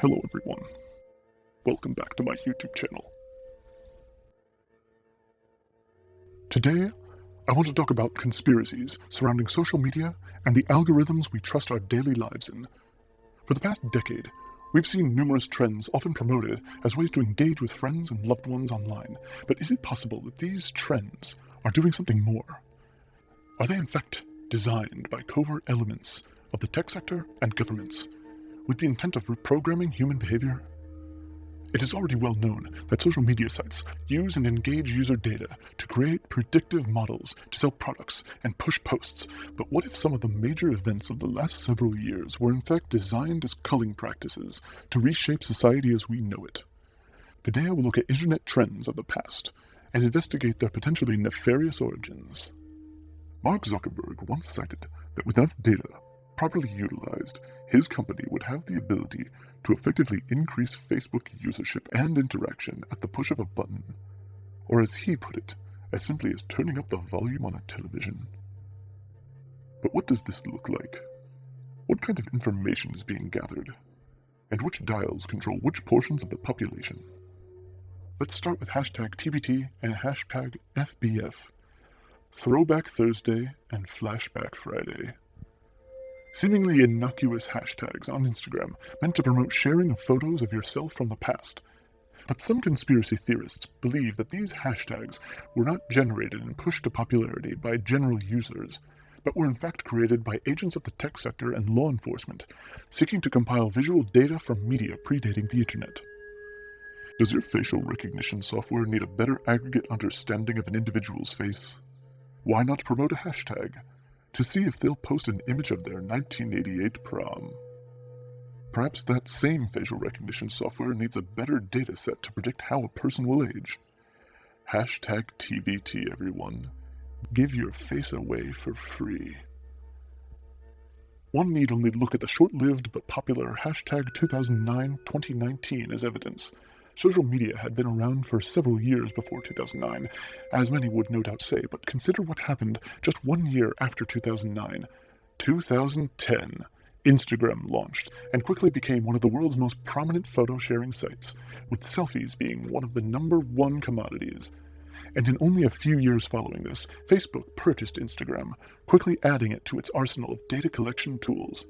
Hello everyone, welcome back to my YouTube channel. Today, I want to talk about conspiracies surrounding social media and the algorithms we trust our daily lives in. For the past decade, we've seen numerous trends often promoted as ways to engage with friends and loved ones online, but is it possible that these trends are doing something more? Are they in fact designed by covert elements of the tech sector and governments, with the intent of reprogramming human behavior? It is already well known that social media sites use and engage user data to create predictive models to sell products and push posts, but what if some of the major events of the last several years were in fact designed as culling practices to reshape society as we know it? Today I will look at internet trends of the past and investigate their potentially nefarious origins. Mark Zuckerberg once cited that with enough data properly utilized, his company would have the ability to effectively increase Facebook usership and interaction at the push of a button, or as he put it, as simply as turning up the volume on a television. But what does this look like? What kind of information is being gathered? And which dials control which portions of the population? Let's start with hashtag TBT and hashtag FBF, Throwback Thursday and Flashback Friday. Seemingly innocuous hashtags on Instagram meant to promote sharing of photos of yourself from the past. But some conspiracy theorists believe that these hashtags were not generated and pushed to popularity by general users, but were in fact created by agents of the tech sector and law enforcement, seeking to compile visual data from media predating the internet. Does your facial recognition software need a better aggregate understanding of an individual's face? Why not promote a hashtag to see if they'll post an image of their 1988 prom? Perhaps that same facial recognition software needs a better data set to predict how a person will age. Hashtag TBT, everyone. Give your face away for free. One need only look at the short-lived but popular hashtag 2009-2019 as evidence. Social media had been around for several years before 2009, as many would no doubt say, but consider what happened just 1 year after 2009. 2010, Instagram launched and quickly became one of the world's most prominent photo-sharing sites, with selfies being one of the #1 commodities. And in only a few years following this, Facebook purchased Instagram, quickly adding it to its arsenal of data collection tools.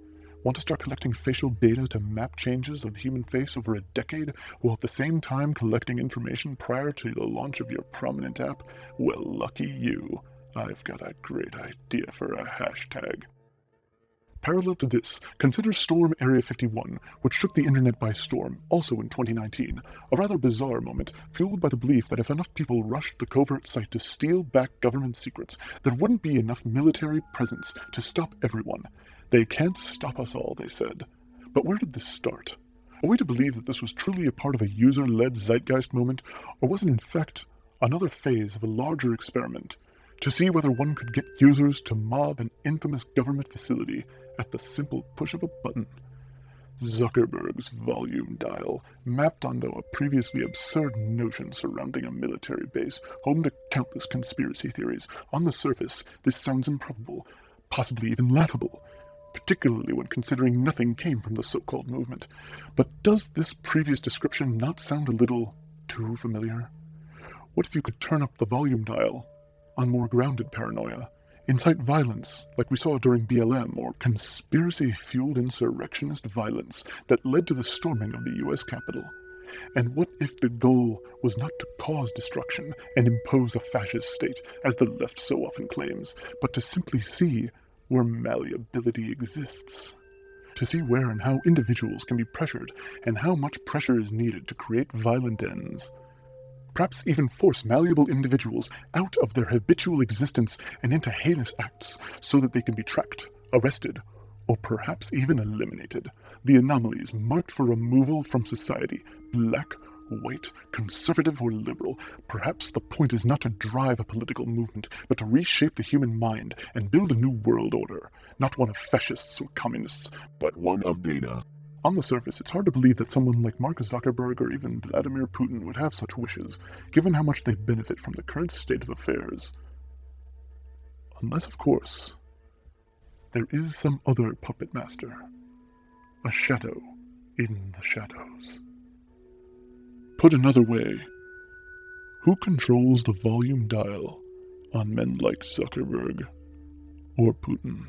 Want to start collecting facial data to map changes of the human face over a decade, while at the same time collecting information prior to the launch of your prominent app? Well, lucky you. I've got a great idea for a hashtag. Parallel to this, consider Storm Area 51, which took the internet by storm, also in 2019, a rather bizarre moment fueled by the belief that if enough people rushed the covert site to steal back government secrets, there wouldn't be enough military presence to stop everyone. They can't stop us all, they said. But where did this start? Are we to believe that this was truly a part of a user-led zeitgeist moment, or was it in fact another phase of a larger experiment to see whether one could get users to mob an infamous government facility at the simple push of a button? Zuckerberg's volume dial, mapped onto a previously absurd notion surrounding a military base, home to countless conspiracy theories. On the surface, this sounds improbable, possibly even laughable, particularly when considering nothing came from the so-called movement. But does this previous description not sound a little too familiar? What if you could turn up the volume dial on more grounded paranoia, incite violence like we saw during BLM, or conspiracy-fueled insurrectionist violence that led to the storming of the U.S. Capitol? And what if the goal was not to cause destruction and impose a fascist state, as the left so often claims, but to simply see where malleability exists? To see where and how individuals can be pressured, and how much pressure is needed to create violent ends. Perhaps even force malleable individuals out of their habitual existence and into heinous acts so that they can be tracked, arrested, or perhaps even eliminated. The anomalies marked for removal from society, black, white, conservative, or liberal. Perhaps the point is not to drive a political movement, but to reshape the human mind and build a new world order, not one of fascists or communists, but one of data. On the surface, it's hard to believe that someone like Mark Zuckerberg or even Vladimir Putin would have such wishes, given how much they benefit from the current state of affairs. Unless, of course, there is some other puppet master, a shadow in the shadows. Put another way, who controls the volume dial on men like Zuckerberg or Putin?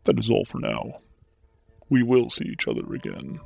That is all for now. We will see each other again.